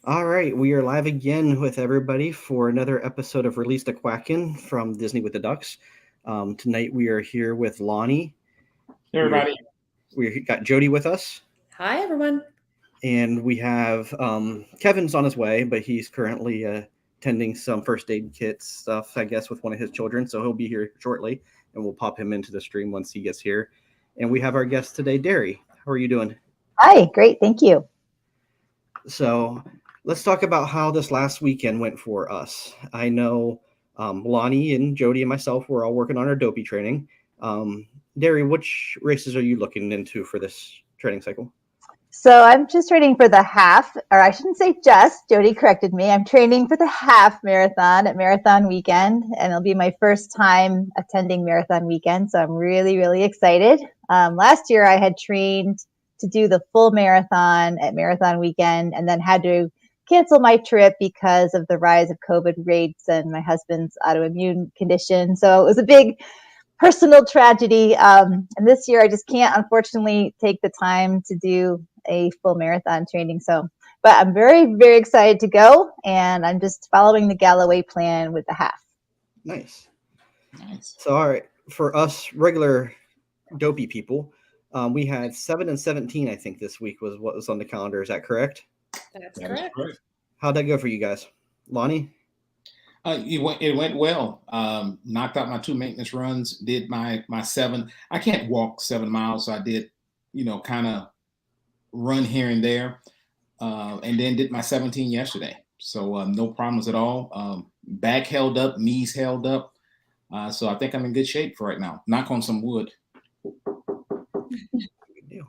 All right, we are live again with everybody for another episode of Release the Quacken from Disney with the Ducks. Tonight we are here with Lonnie. Hey, We are everybody. we got Jody with us, Hi, everyone. and we have Kevin's on his way, but he's currently attending some first aid kit stuff, I guess, with one of his children. So he'll be here shortly, and we'll pop him into the stream once he gets here. And we have our guest today, Derry. How are you doing? Hi, great, thank you. So let's talk about how this last weekend went for us. I know Lonnie and Jody and myself were all working on our dopey training. Derry, which races are you looking into for this training cycle? So I'm just training for the half, or I shouldn't say just, Jody corrected me. I'm training for the half marathon at Marathon Weekend, and it'll be my first time attending Marathon Weekend. So I'm really, really excited. Last year I had trained to do the full marathon at Marathon Weekend and then had to cancel my trip because of the rise of COVID rates and my husband's autoimmune condition. So it was a big personal tragedy. And this year I just can't, unfortunately, take the time to do a full marathon training. So, but I'm very, very excited to go. And I'm just following the Galloway plan with the half. Nice. Nice. So, all right, for us regular dopey people, we had 7 and 17, I think, this week was what was on the calendar. Is that correct? That's That is correct. correct. How'd that go for you guys? Lonnie? It went well. Knocked out my 2 maintenance runs. Did my 7. I can't walk 7 miles, so I did, kind of run here and there, and then did my 17 yesterday. So no problems at all. Back held up, knees held up. So I think I'm in good shape for right now. Knock on some wood. Good deal.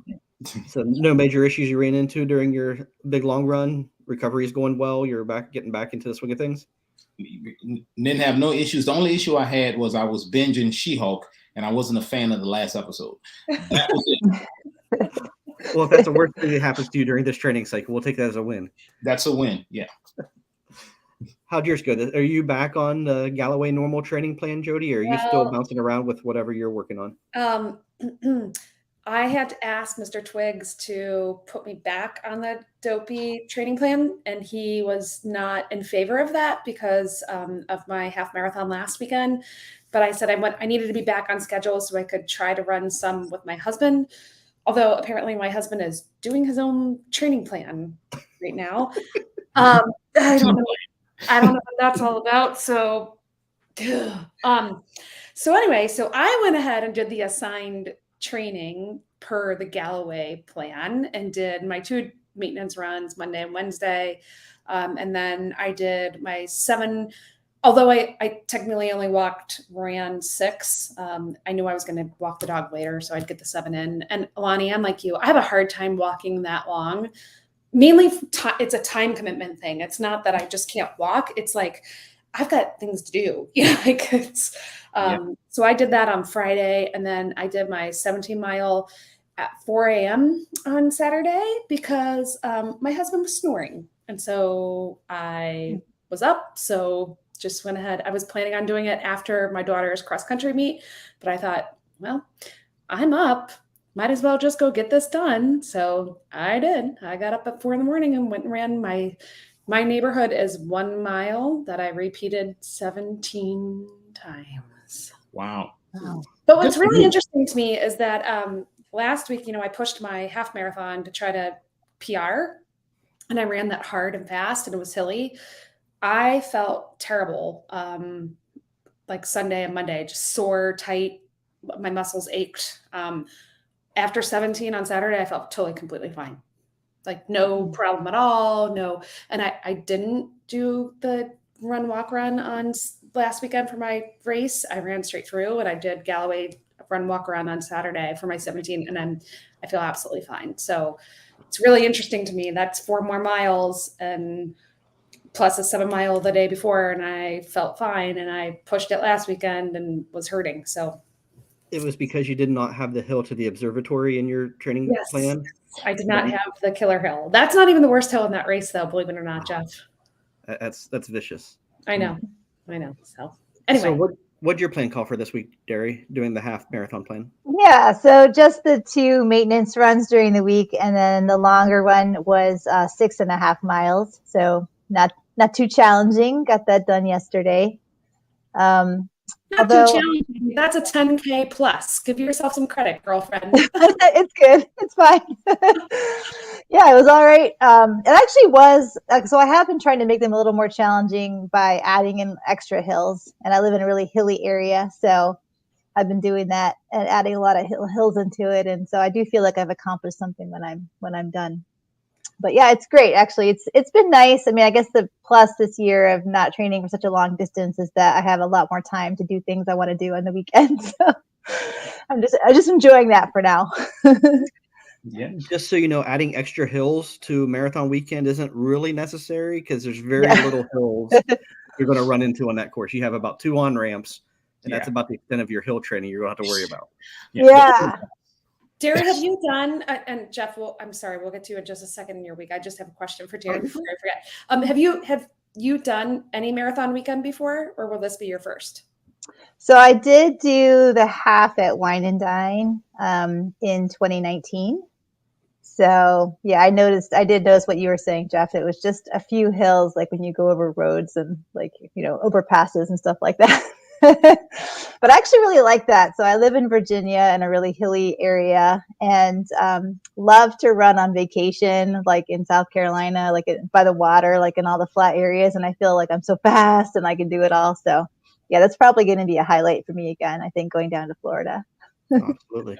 So no major issues you ran into during your big long run. Recovery is going well. You're getting back into the swing of things. Didn't have no issues. The only issue I had was I was binging She-Hulk, and I wasn't a fan of the last episode. That was it. Well, if that's the worst thing that happens to you during this training cycle, we'll take that as a win. That's a win. Yeah. How'd yours go? Are you back on the Galloway normal training plan, Jody, or are you still bouncing around with whatever you're working on? I had to ask Mr. Twiggs to put me back on the dopey training plan, and he was not in favor of that because of my half marathon last weekend. But I said I needed to be back on schedule so I could try to run some with my husband. Although apparently my husband is doing his own training plan right now. I don't know what that's all about. So, anyway, so I went ahead and did the assigned training per the Galloway plan and did my 2 maintenance runs Monday and Wednesday. And then I did my 7, although I technically only ran 6. I knew I was going to walk the dog later, so I'd get the 7 in. And Lonnie, I'm like you, I have a hard time walking that long. Mainly it's a time commitment thing. It's not that I just can't walk. It's like, I've got things to do. So I did that on Friday, and then I did my 17-mile at 4 a.m. on Saturday because my husband was snoring. And so I was up. So just went ahead. I was planning on doing it after my daughter's cross-country meet, but I thought, well, I'm up. Might as well just go get this done. So I did. I got up at 4 a.m. and went and ran my neighborhood is 1 mile that I repeated 17 times. Wow. But what's really interesting to me is that last week, I pushed my half marathon to try to PR, and I ran that hard and fast, and it was hilly. I felt terrible, like Sunday and Monday, just sore, tight. My muscles ached. After 17 on Saturday, I felt totally, completely fine. Like no problem at all. No. And I didn't do the walk run on last weekend for my race. I ran straight through, and I did Galloway walk run on Saturday for my 17. And then I feel absolutely fine. So it's really interesting to me. That's 4 more miles and plus a 7-mile the day before. And I felt fine. And I pushed it last weekend and was hurting. So it was because you did not have the hill to the observatory in your training plan? I did not have the killer hill. That's not even the worst hill in that race, though, believe it or not, Jeff. That's vicious. I know. So anyway. So What'd your plan call for this week, Derry, doing the half marathon plan? Yeah, so just the 2 maintenance runs during the week, and then the longer one was 6.5 miles. So not too challenging. Got that done yesterday. Not too challenging. That's a 10K plus. Give yourself some credit, girlfriend. It's good. It's fine. Yeah, it was all right. It actually was. So I have been trying to make them a little more challenging by adding in extra hills. And I live in a really hilly area, so I've been doing that and adding a lot of hills into it. And so I do feel like I've accomplished something when I'm done. But yeah, it's great. Actually, it's been nice. I mean, I guess the plus this year of not training for such a long distance is that I have a lot more time to do things I want to do on the weekends. So I'm just enjoying that for now. Yeah. Just so you know, adding extra hills to marathon weekend isn't really necessary because there's very little hills you're going to run into on that course. You have about 2 on ramps, and that's about the extent of your hill training you're going to have to worry about. Yeah. Derry, have you done, and Jeff, I'm sorry, we'll get to you in just a second in your week. I just have a question for Derry before I forget. Have you done any marathon weekend before, or will this be your first? So I did do the half at Wine and Dine in 2019. So yeah, I did notice what you were saying, Jeff. It was just a few hills, like when you go over roads and like, overpasses and stuff like that. But I actually really like that. So I live in Virginia in a really hilly area, and love to run on vacation, like in South Carolina, like by the water, like in all the flat areas. And I feel like I'm so fast and I can do it all. So yeah, that's probably going to be a highlight for me again, I think, going down to Florida. Absolutely.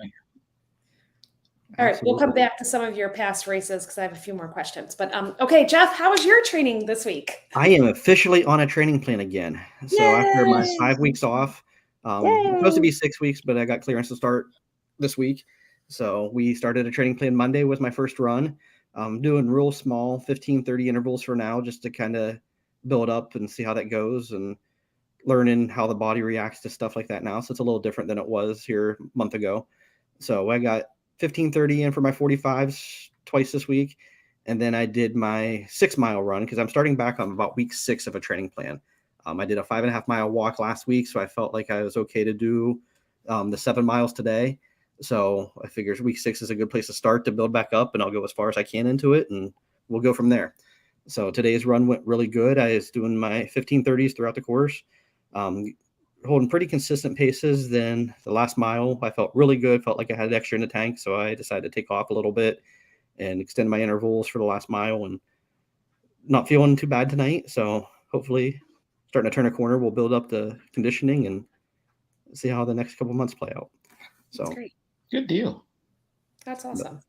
All right, we'll come back to some of your past races because I have a few more questions. But okay, Jeff, how was your training this week? I am officially on a training plan again. So after my 5 weeks off, it's supposed to be 6 weeks, but I got clearance to start this week. So we started a training plan Monday with my first run. I'm doing real small 15, 30 intervals for now, just to kind of build up and see how that goes and learning how the body reacts to stuff like that now. So it's a little different than it was here a month ago. So I got 15:30 in for my 45s twice this week. And then I did my 6-mile run because I'm starting back on about week 6 of a training plan. I did a 5.5-mile walk last week, so I felt like I was okay to do the 7 miles today. So I figured week 6 is a good place to start to build back up, and I'll go as far as I can into it, and we'll go from there. So today's run went really good. I was doing my 15:30s throughout the course, holding pretty consistent paces. Then the last mile, I felt really good, felt like I had extra in the tank, so I decided to take off a little bit and extend my intervals for the last mile, and not feeling too bad tonight. So hopefully starting to turn a corner, we'll build up the conditioning and see how the next couple months play out. So that's great. Good deal. That's awesome.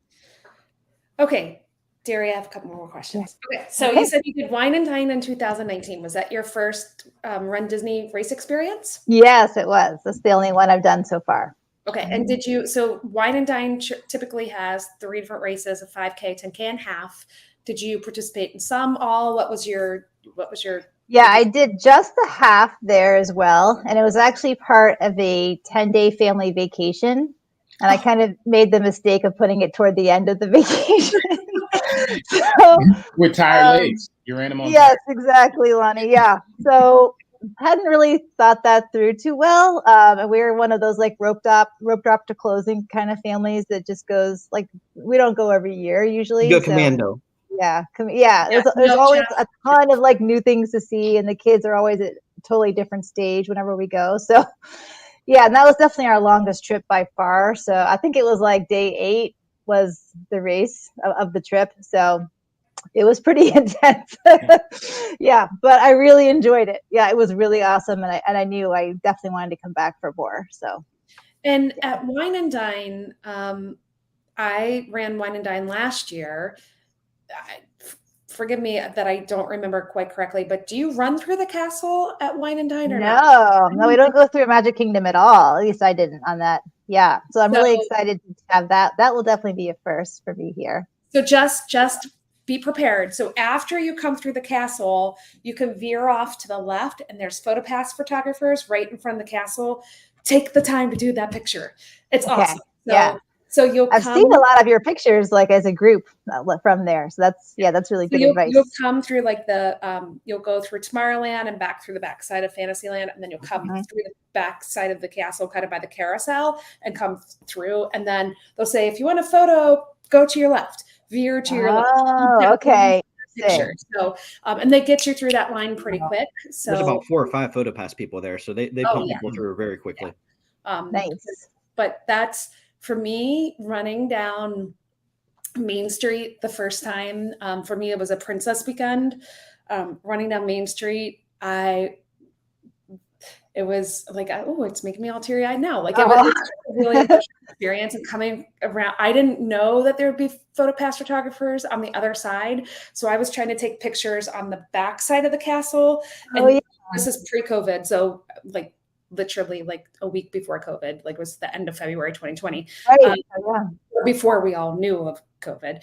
Okay, Derry, I have a couple more questions. Okay, so you said you did Wine and Dine in 2019. Was that your first Run Disney race experience? Yes, it was. That's the only one I've done so far. Okay, and so Wine and Dine typically has 3 different races, a 5K, 10K, and half. Did you participate in some, all? What was your? Yeah, I did just the half there as well. And it was actually part of a 10-day family vacation. And I kind of made the mistake of putting it toward the end of the vacation. So, with tired legs. You ran them on. Yes, exactly, Lonnie. Yeah. So hadn't really thought that through too well. And we were one of those like rope drop to closing kind of families that just goes like, we don't go every year usually. You go commando. Yeah. There's always a ton of like new things to see, and the kids are always at a totally different stage whenever we go. So yeah, and that was definitely our longest trip by far. So I think it was like day 8 was the race of the trip. So it was pretty intense. Yeah, but I really enjoyed it. Yeah, it was really awesome. And I knew I definitely wanted to come back for more. So. And at Wine and Dine, I ran Wine and Dine last year. Forgive me that I don't remember quite correctly, but do you run through the castle at Wine and Dine or not? No, we don't go through Magic Kingdom at all. At least I didn't on that. Yeah, so I'm really excited to have that. That will definitely be a first for me here. So just be prepared. So after you come through the castle, you can veer off to the left, and there's PhotoPass photographers right in front of the castle. Take the time to do that picture. It's awesome. So you'll I've come. seen a lot of your pictures, like as a group from there. So that's really good advice. You'll come through like you'll go through Tomorrowland and back through the backside of Fantasyland, and then you'll come through the backside of the castle, kind of by the carousel, and come through. And then they'll say, if you want a photo, go to your left, veer to your left. Oh, okay. Picture. So, and they get you through that line pretty quick. So there's about 4 or 5 PhotoPass people there, so they pump people through very quickly. Nice. But that's for me, running down Main Street the first time. For me, it was a Princess Weekend. Running down Main Street, it was like, oh, it's making me all teary eyed now. Like it was a really interesting experience and coming around. I didn't know that there would be PhotoPass photographers on the other side. So I was trying to take pictures on the back side of the castle. And this is pre-COVID. So like literally like a week before COVID, like was the end of February 2020. Right. Before we all knew of COVID.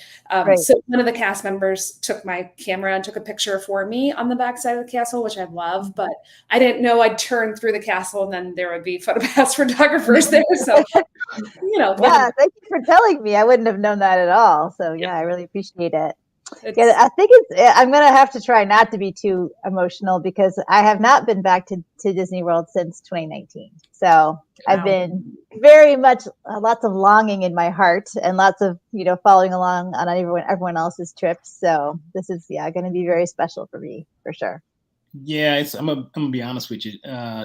So one of the cast members took my camera and took a picture for me on the backside of the castle, which I love, but I didn't know I'd turn through the castle and then there would be PhotoPass photographers there. So, thank you for telling me. I wouldn't have known that at all. So I really appreciate it. I think I'm going to have to try not to be too emotional because I have not been back to Disney World since 2019. So I've been very much lots of longing in my heart and lots of, following along on everyone else's trips. So this is, going to be very special for me for sure. Yeah, I'm gonna be honest with you.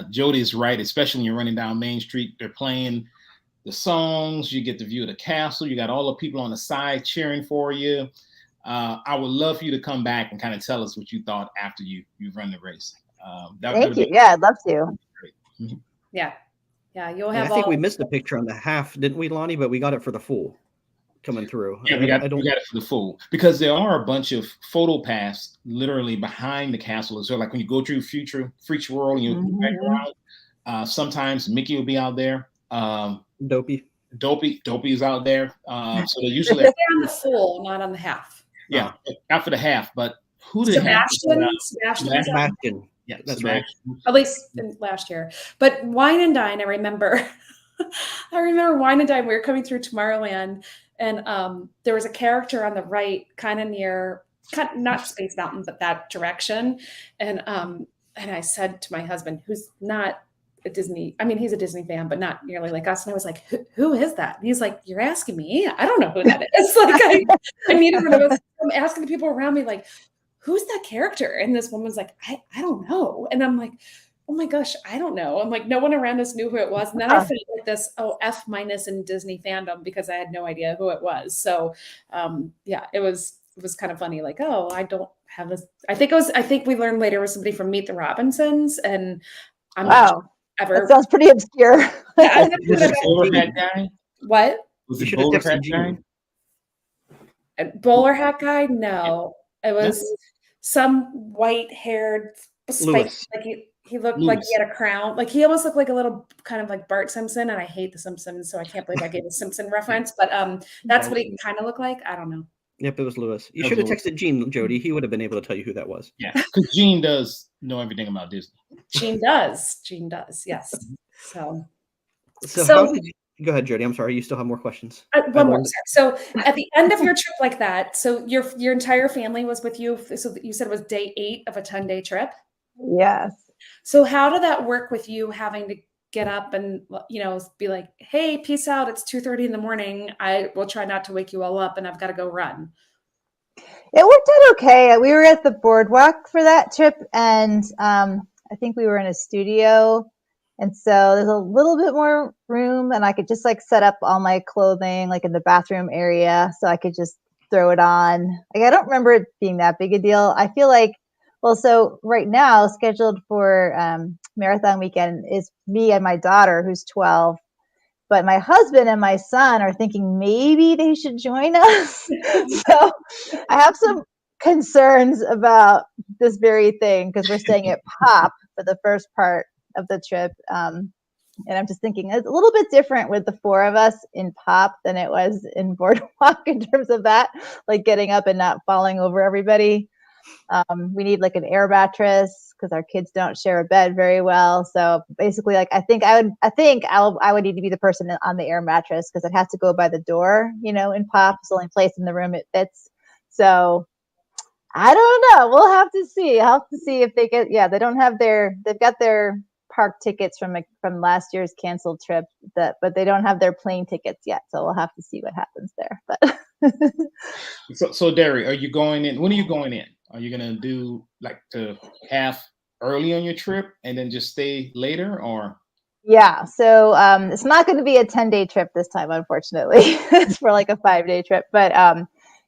Jody is right, especially when you're running down Main Street. They're playing the songs. You get the view of the castle. You got all the people on the side cheering for you. I would love for you to come back and kind of tell us what you thought after you run the race. Thank you. I'd love to. Yeah, you'll have. I think we missed the picture on the half, didn't we, Lonnie? But we got it for the full coming through. Yeah, we got it for the full because there are a bunch of PhotoPass literally behind the castle. So like when you go through Freaks World and you back around, sometimes Mickey will be out there. Dopey is out there. So they usually they're on the full, not on the half. Yeah, after the half, but who did Sebastian? Yeah, that's right. At least last year. But Wine and Dine, I remember Wine and Dine. We were coming through Tomorrowland, and there was a character on the right, kind of near, not Space Mountain, but that direction. And I said to my husband, who's not a Disney, he's a Disney fan, but not nearly like us. And I was like, who is that? And he's like, you're asking me? I don't know who that is. Like I needed to know. I'm asking the people around me, like, who's that character? And this woman's like, I don't know. And I'm like, oh my gosh, I don't know. I'm like, no one around us knew who it was. And then I felt like this, F- in Disney fandom because I had no idea who it was. So it was kind of funny. Like, oh, I don't have this. I think we learned later it was somebody from Meet the Robinsons. And I'm not sure ever. That sounds pretty obscure. Was it Bowler Hat Guy? What? Was it Bowler Hat Guy? Bowler Hat Guy? No. It was some white-haired spike. Like he looked like he had a crown. Like he almost looked like a little kind of like Bart Simpson, and I hate the Simpsons, so I can't believe I gave a Simpson reference. But that's what he kind of looked like. I don't know. Yep, it was Lewis. You should have texted Gene, Jody. He would have been able to tell you who that was. Yeah, because Gene does know everything about Disney. Gene does, yes. So how did you, go ahead, Jody. I'm sorry. You still have more questions. One more. So at the end of your trip like that, so your entire family was with you. So you said it was day 8 of a 10-day trip? Yes. So how did that work with you having to get up and, be like, hey, peace out. It's 2:30 in the morning. I will try not to wake you all up and I've got to go run. It worked out okay. We were at the boardwalk for that trip, and I think we were in a studio. And so there's a little bit more room, and I could just set up all my clothing in the bathroom area, so I could just throw it on. I don't remember it being that big a deal. I feel like, so right now scheduled for Marathon Weekend is me and my daughter, who's 12. But my husband and my son are thinking maybe they should join us. So I have some concerns about this very thing because we're staying at Pop for the first part of the trip. And I'm just thinking it's a little bit different with the 4 of us in Pop than it was in Boardwalk in terms of that, getting up and not falling over everybody. We need an air mattress, because our kids don't share a bed very well. So basically, like I would need to be the person on the air mattress because it has to go by the door, in pop. It's the only place in the room it fits. So I don't know. We'll have to see. I'll have to see if they get. Yeah, they've got their park tickets from last year's canceled trip, but they don't have their plane tickets yet. So we'll have to see what happens there. But So Derry, are you going in? When are you going in? Are you gonna do like to half early on your trip and then just stay later, or? Yeah, so it's not going to be a 10-day trip this time, unfortunately. It's for like a 5-day trip. But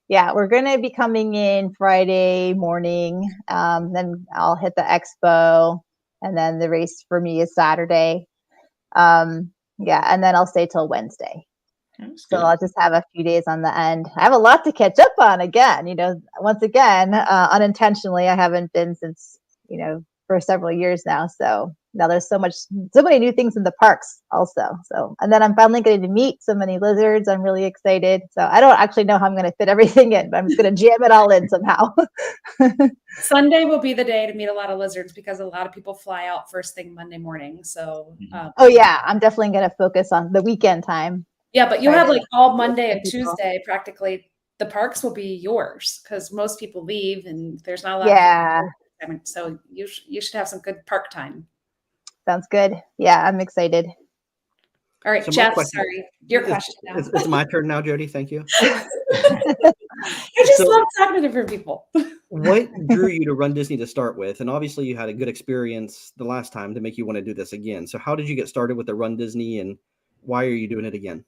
yeah, we're going to be coming in Friday morning. Then I'll hit the expo, and then the race for me is Saturday. Yeah, and then I'll stay till Wednesday. So I'll just have a few days on the end. I have a lot to catch up on again. Once again, unintentionally, I haven't been since, for several years now. So now there's so many new things in the parks also. So, and then I'm finally getting to meet so many lizards. I'm really excited. So I don't actually know how I'm going to fit everything in, but I'm just going to jam it all in somehow. Sunday will be the day to meet a lot of lizards because a lot of people fly out first thing Monday morning. So, oh yeah, I'm definitely going to focus on the weekend time. Yeah, but you have like all Monday and Tuesday practically. The parks will be yours because most people leave and there's not a lot. Yeah. So you should have some good park time. Sounds good. Yeah, I'm excited. All right, so Jeff, sorry, your question now. It's my turn now, Jody. Thank you. I just love talking to different people. What drew you to Run Disney to start with? And obviously you had a good experience the last time to make you want to do this again. So how did you get started with the Run Disney and why are you doing it again?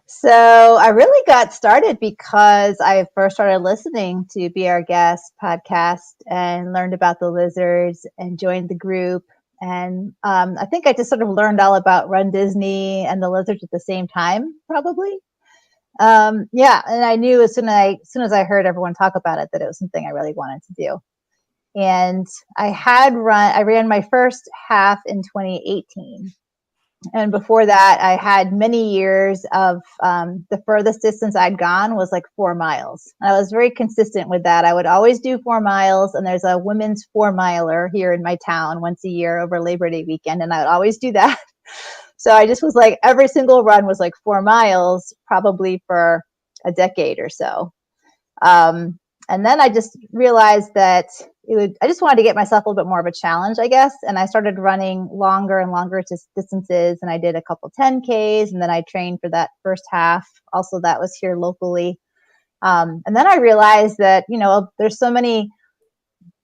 So I really got started because I first started listening to Be Our Guest podcast and learned about the lizards and joined the group. And I think I just sort of learned all about Run Disney and the lizards at the same time, probably. Yeah, and I knew as soon as I heard everyone talk about it that it was something I really wanted to do. And I ran my first half in 2018. And before that, I had many years of the furthest distance I'd gone was like 4 miles. I was very consistent with that. I would always do 4 miles, and there's a women's 4-miler here in my town once a year over Labor Day weekend, and I would always do that. So I just was like, every single run was like 4 miles, probably for a decade or so. And then I just realized that I just wanted to get myself a little bit more of a challenge, I guess. And I started running longer and longer distances. And I did a couple 10Ks, and then I trained for that first half. Also, that was here locally. And then I realized that, there's so many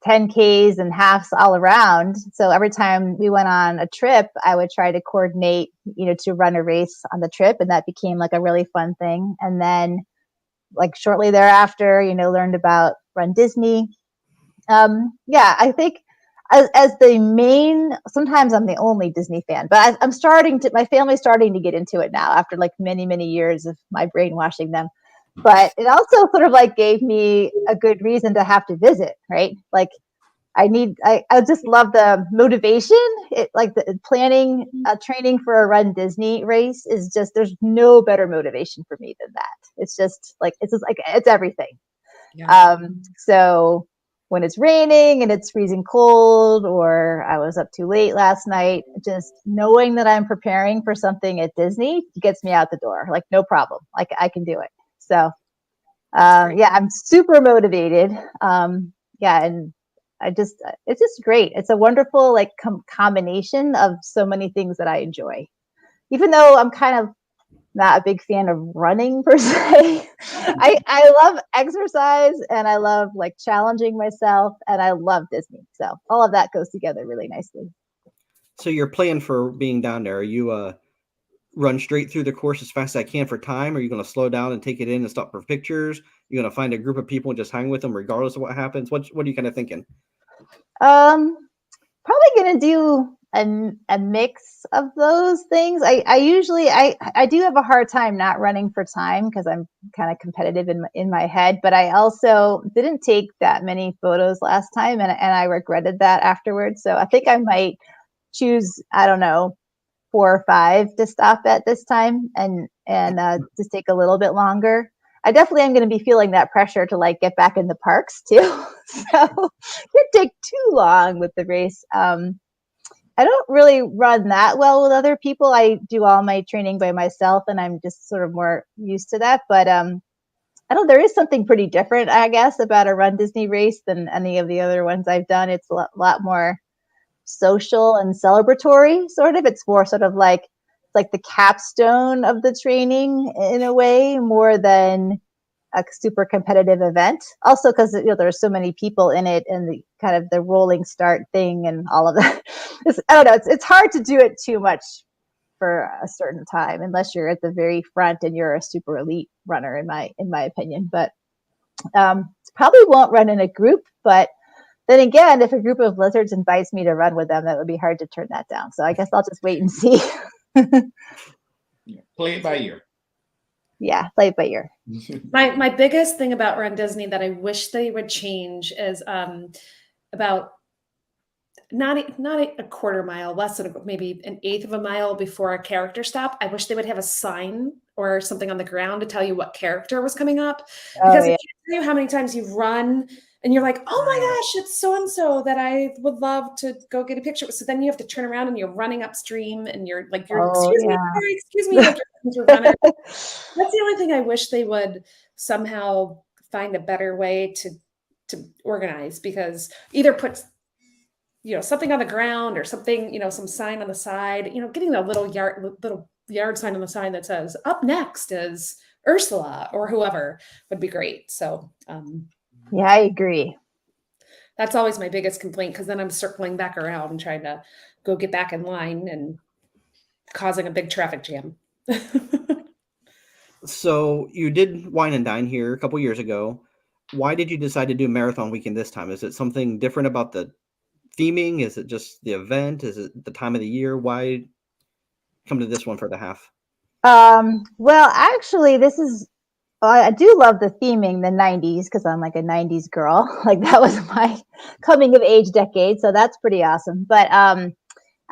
10Ks and halves all around. So every time we went on a trip, I would try to coordinate, to run a race on the trip. And that became like a really fun thing. And then like shortly thereafter, learned about Run Disney. Yeah, I think as the main, sometimes I'm the only Disney fan, but my family's starting to get into it now after like many, many years of my brainwashing them. But it also sort of like gave me a good reason to have to visit, right? Like I just love the motivation. It like the planning, training for a Run Disney race is just, there's no better motivation for me than that. It's just like, it's everything. Yeah. So when it's raining and it's freezing cold, or I was up too late last night, just knowing that I'm preparing for something at Disney gets me out the door. Like no problem. Like I can do it. So, yeah, I'm super motivated. Yeah. And it's just great. It's a wonderful like combination of so many things that I enjoy, even though I'm kind of not a big fan of running per se. I love exercise and I love like challenging myself, and I love Disney. So all of that goes together really nicely. So your plan for being down there, are you run straight through the course as fast as I can for time? Are you going to slow down and take it in and stop for pictures? You're going to find a group of people and just hang with them regardless of what happens? What are you kind of thinking? Probably going to do a mix of those things. I usually do have a hard time not running for time because I'm kind of competitive in my head, but I also didn't take that many photos last time, and I regretted that afterwards. So I think I might choose, I don't know, 4 or 5 to stop at this time and just take a little bit longer. I definitely am going to be feeling that pressure to like get back in the parks too. So it could take too long with the race. I don't really run that well with other people. I do all my training by myself, and I'm just sort of more used to that. But I don't. There is something pretty different, I guess, about a Run Disney race than any of the other ones I've done. It's a lot more social and celebratory, sort of. It's more sort of like the capstone of the training in a way, more than a super competitive event. Also, because there's so many people in it, and the kind of the rolling start thing and all of that. I don't know. It's hard to do it too much for a certain time, unless you're at the very front and you're a super elite runner, in my opinion. But probably won't run in a group. But then again, if a group of lizards invites me to run with them, that would be hard to turn that down. So I guess I'll just wait and see. Play it by ear. Yeah, play it by ear. My biggest thing about Run Disney that I wish they would change is about not a quarter mile, less than maybe an eighth of a mile before a character stop. I wish they would have a sign or something on the ground to tell you what character was coming up. Because I can't tell you how many times you've run and you're like, oh my gosh, it's so-and-so that I would love to go get a picture with. So then you have to turn around and you're running upstream and you're like, excuse me, like you're a runner. That's the only thing I wish they would somehow find a better way to organize, because either put something on the ground or something, some sign on the side, getting a little yard sign on the side that says up next is Ursula or whoever would be great. So yeah, I agree. That's always my biggest complaint, because then I'm circling back around and trying to go get back in line and causing a big traffic jam. So you did Wine and Dine here a couple years ago. Why did you decide to do Marathon Weekend this time? Is it something different about the theming? Is it just the event? Is it the time of the year? Why come to this one for the half? Well, actually, I do love the theming, the 90s, because I'm like a 90s girl. Like that was my coming of age decade. So that's pretty awesome. But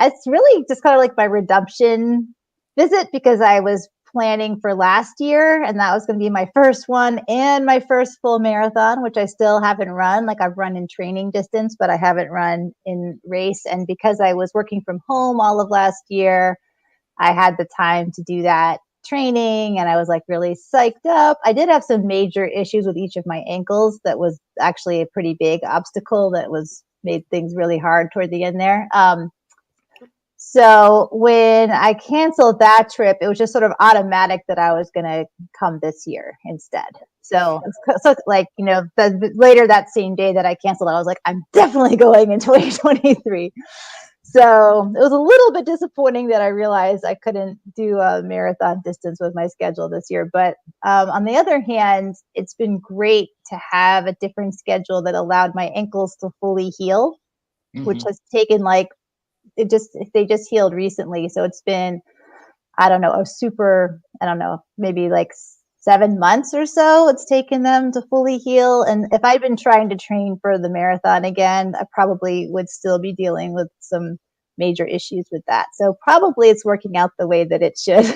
it's really just kind of like my redemption visit, because I was planning for last year, and that was going to be my first one and my first full marathon, which I still haven't run. Like I've run in training distance, but I haven't run in race. And because I was working from home all of last year, I had the time to do that training, and I was like really psyched up. I did have some major issues with each of my ankles. That was actually a pretty big obstacle that made things really hard toward the end there. So when I canceled that trip, it was just sort of automatic that I was going to come this year instead. So like, later that same day that I canceled, I was like, I'm definitely going in 2023. So it was a little bit disappointing that I realized I couldn't do a marathon distance with my schedule this year. But on the other hand, it's been great to have a different schedule that allowed my ankles to fully heal, which has taken they just healed recently. So it's been, maybe like 7 months or so it's taken them to fully heal. And if I'd been trying to train for the marathon again, I probably would still be dealing with some major issues with that. So probably it's working out the way that it should.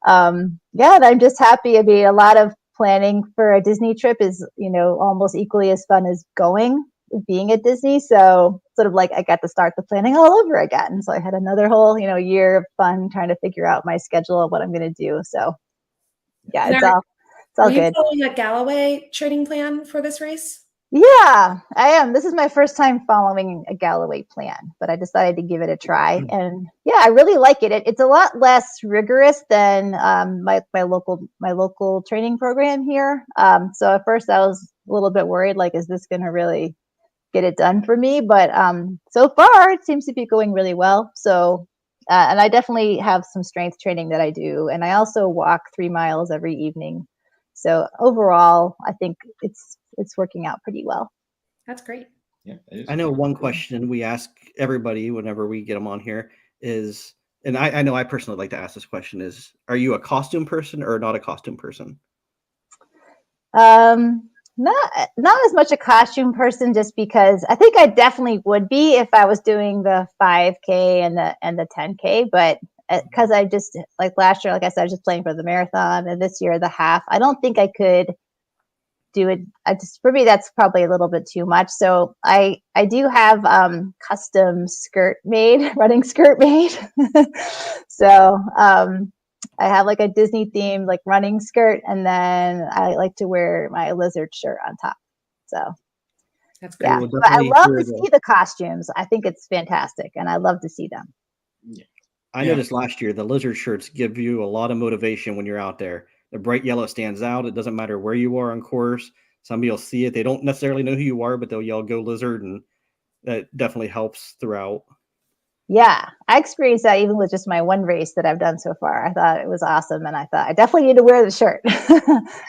And I'm just happy. I mean, a lot of planning for a Disney trip is, almost equally as fun as being at Disney. So sort of like I got to start the planning all over again. So I had another whole, year of fun trying to figure out my schedule and what I'm going to do. So yeah, it's all good. Are you following a Galloway training plan for this race? Yeah, I am. This is my first time following a Galloway plan, but I decided to give it a try. And yeah, I really like it. It's a lot less rigorous than my local training program here. So at first I was a little bit worried, like, is this going to really get it done for me? But so far it seems to be going really well. So and I definitely have some strength training that I do, and I also walk 3 miles every evening. So overall, I think it's working out pretty well. That's great. Yeah, I know one question we ask everybody whenever we get them on here is, and I know I personally like to ask this question, is, are you a costume person or not a costume person? Not as much a costume person, just because I think I definitely would be if I was doing the 5K and the 10K. But because I just, like last year, like I said, I was just playing for the marathon, and this year the half. I don't think I could do it. For me, that's probably a little bit too much. So I do have custom running skirt made. So I have like a Disney themed like running skirt, and then I like to wear my lizard shirt on top. So That's great. yeah, but I love to see the costumes. I think it's fantastic, and I love to see them. Yeah. I noticed last year the lizard shirts give you a lot of motivation when you're out there. The bright yellow stands out. It doesn't matter where you are on course. Somebody will see it. They don't necessarily know who you are, but they'll yell "Go Lizard," and that definitely helps throughout. Yeah, I experienced that even with just my one race that I've done so far. I thought it was awesome, and I thought I definitely need to wear the shirt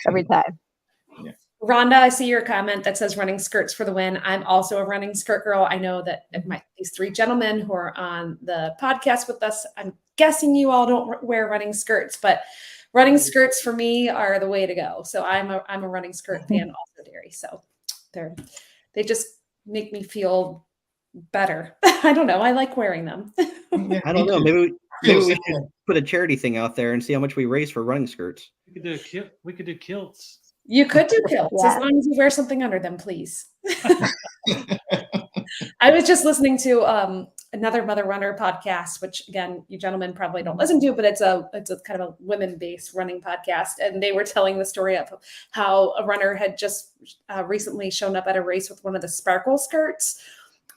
every time. Yeah. Rhonda, I see your comment that says running skirts for the win. I'm also a running skirt girl. I know that these three gentlemen who are on the podcast with us, I'm guessing you all don't wear running skirts, but running skirts for me are the way to go. So I'm a running skirt fan also, Derry. So they just make me feel better. I don't know. I like wearing them. I don't know. Maybe we should put a charity thing out there and see how much we raise for running skirts. We could do kilts. You could do kilts as long as you wear something under them, please. I was just listening to another Mother Runner podcast, which again, you gentlemen probably don't listen to, but it's a kind of a women-based running podcast, and they were telling the story of how a runner had just recently shown up at a race with one of the sparkle skirts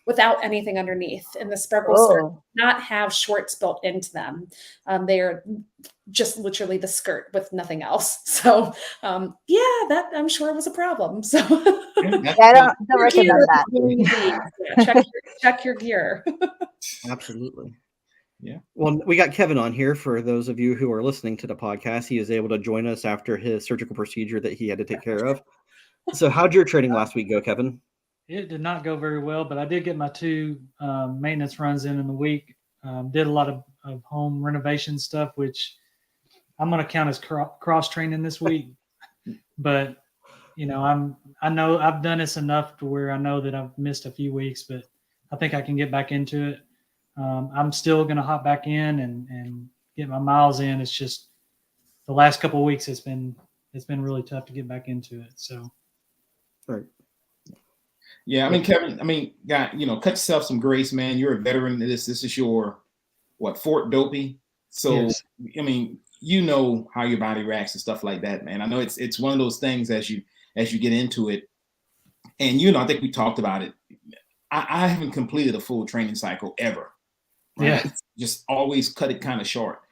without anything underneath, and the sparkle skirts do not have shorts built into them. They are just literally the skirt with nothing else. So that I'm sure was a problem. So I don't recommend that. Check your gear. Absolutely. Yeah. Well, we got Kevin on here for those of you who are listening to the podcast. He is able to join us after his surgical procedure that he had to take care of. So how'd your training last week go, Kevin? It did not go very well, but I did get my 2 maintenance runs in the week. Did a lot of home renovation stuff, which I'm going to count as cross training this week. But I know I've done this enough to where I know that I've missed a few weeks, but I think I can get back into it. I'm still going to hop back in and get my miles in. It's just the last couple of weeks it's been really tough to get back into it. So, right. Yeah, I mean, Kevin, cut yourself some grace, man. You're a veteran of this. This is your Fort Dopey. So, yes. I mean, you know how your body reacts and stuff like that, man. I know it's one of those things as you get into it. And I think we talked about it. I haven't completed a full training cycle ever. Right? Yeah. Just always cut it kind of short.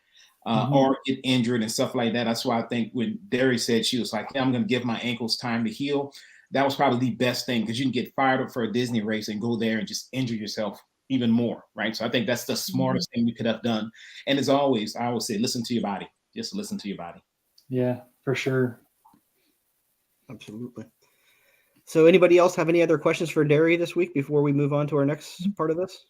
Or get injured and stuff like that. That's why I think when Derry said she was like, hey, I'm going to give my ankles time to heal. That was probably the best thing, because you can get fired up for a Disney race and go there and just injure yourself even more, right? So I think that's the smartest thing you could have done. And as always, I always say, listen to your body. Just listen to your body. Yeah, for sure. Absolutely. So anybody else have any other questions for Derry this week before we move on to our next part of this?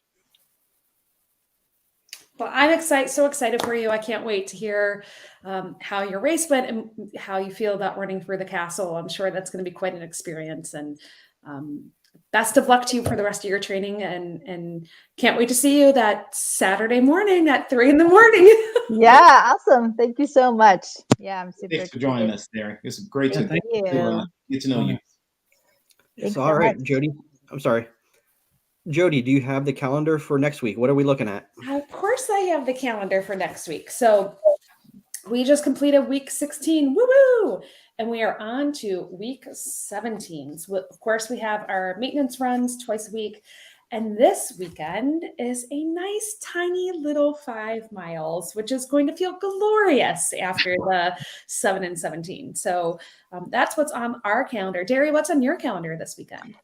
Well, I'm so excited for you. I can't wait to hear how your race went and how you feel about running through the castle. I'm sure that's going to be quite an experience, and best of luck to you for the rest of your training, and can't wait to see you that Saturday morning at 3 a.m. Yeah, awesome. Thank you so much. Yeah, I'm super Thanks for joining us, Derry. It's great to get to know you. Yes, all right, Jody. I'm sorry. Jody, do you have the calendar for next week? What are we looking at? Of course I have the calendar for next week. So we just completed week 16. Woo-woo! And we are on to week 17. So of course, we have our maintenance runs twice a week. And this weekend is a nice, tiny little 5 miles, which is going to feel glorious after the 7 and 17. So that's what's on our calendar. Derry, what's on your calendar this weekend?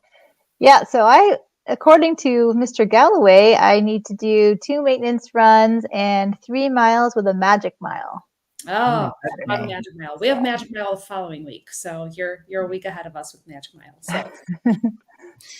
Yeah, so according to Mr. Galloway, I need to do 2 maintenance runs and 3 miles with a magic mile. Oh, Magic Mile. We have Magic Mile the following week, so you're a week ahead of us with Magic Mile.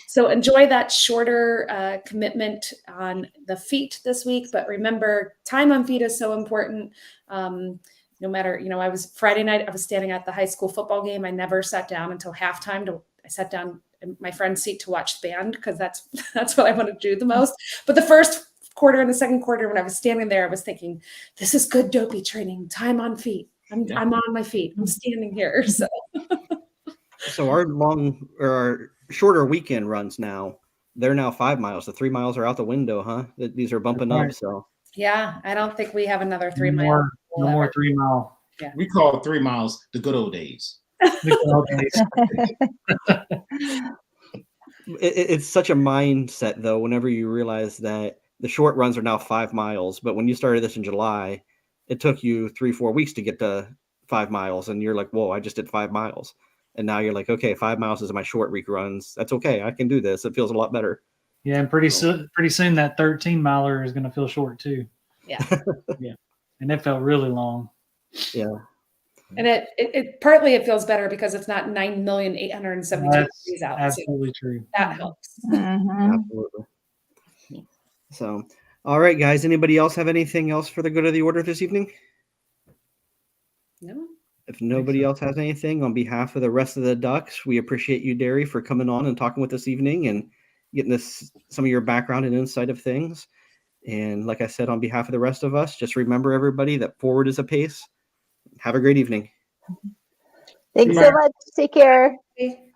So enjoy that shorter commitment on the feet this week. But remember, time on feet is so important. No matter, I was Friday night, I was standing at the high school football game. I never sat down until halftime. I sat down in my friend's seat to watch the band, because that's what I want to do the most. But the first quarter and the second quarter, when I was standing there, I was thinking, this is good dopey training. Time on feet. I'm on my feet. I'm standing here. So our our shorter weekend runs now, they're now 5 miles. The 3 miles are out the window, huh? These are bumping up. So yeah, I don't think we have another 3 No mile. more 3 mile. We call 3 miles the good old days. It's such a mindset, though, whenever you realize that the short runs are now 5 miles. But when you started this in July, it took you 3-4 weeks to get to 5 miles. And you're like, whoa, I just did 5 miles. And now you're like, okay, 5 miles is my short week runs. That's okay. I can do this. It feels a lot better. Yeah, and pretty soon that 13 miler is going to feel short too. Yeah. Yeah, and it felt really long. Yeah. And it partly it feels better because it's not 9,872,000 degrees out. Absolutely true. That helps. Mhm. Absolutely. So, all right, guys. Anybody else have anything else for the good of the order this evening? No. If nobody else has anything, on behalf of the rest of the Ducks, we appreciate you, Derry, for coming on and talking with us this evening and getting us some of your background and insight of things. And like I said, on behalf of the rest of us, just remember, everybody, that forward is a pace. Have a great evening. Thanks so much. Take care. Okay.